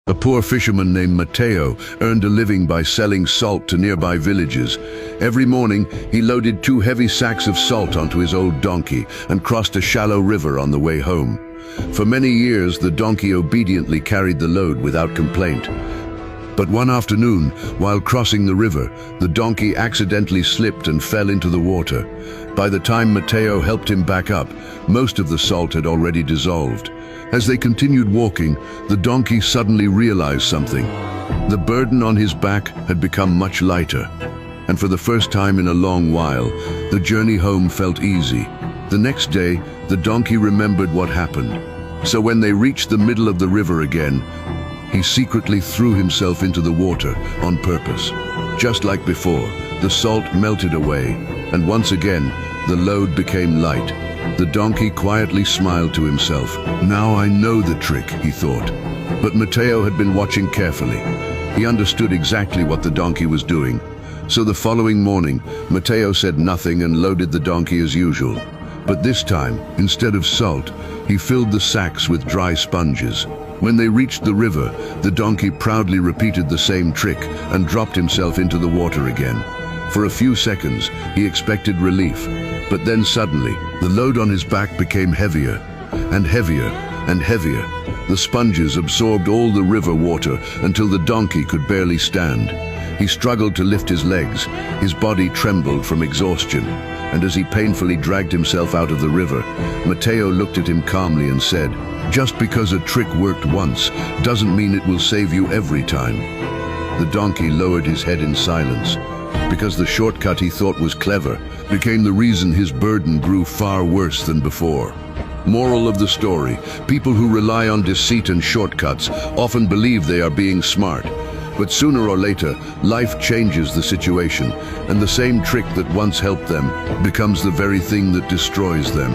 A poor fisherman named Matteo earned a living by selling salt to nearby villages. Every morning, he loaded 2 heavy sacks of salt onto his old donkey and crossed a shallow river on the way home. For many years, the donkey obediently carried the load without complaint. But one afternoon, while crossing the river, the donkey accidentally slipped and fell into the water. By the time Matteo helped him back up, most of the salt had already dissolved. As they continued walking, the donkey suddenly realized something. The burden on his back had become much lighter, and for the first time in a long while, the journey home felt easy. The next day, the donkey remembered what happened. So when they reached the middle of the river again, he secretly threw himself into the water on purpose. Just like before, the salt melted away, and once again, the load became light. The donkey quietly smiled to himself. "Now I know the trick," he thought. But Matteo had been watching carefully. He understood exactly what the donkey was doing. So the following morning, Matteo said nothing and loaded the donkey as usual. But this time, instead of salt, he filled the sacks with dry sponges. When they reached the river, the donkey proudly repeated the same trick and dropped himself into the water again. For a few seconds, he expected relief, but then suddenly, the load on his back became heavier and heavier and heavier. The sponges absorbed all the river water until the donkey could barely stand. He struggled to lift his legs, his body trembled from exhaustion, and as he painfully dragged himself out of the river, Matteo looked at him calmly and said, "Just because a trick worked once doesn't mean it will save you every time." The donkey lowered his head in silence, because the shortcut he thought was clever became the reason his burden grew far worse than before. Moral of the story: people who rely on deceit and shortcuts often believe they are being smart. But sooner or later, life changes the situation, and the same trick that once helped them becomes the very thing that destroys them.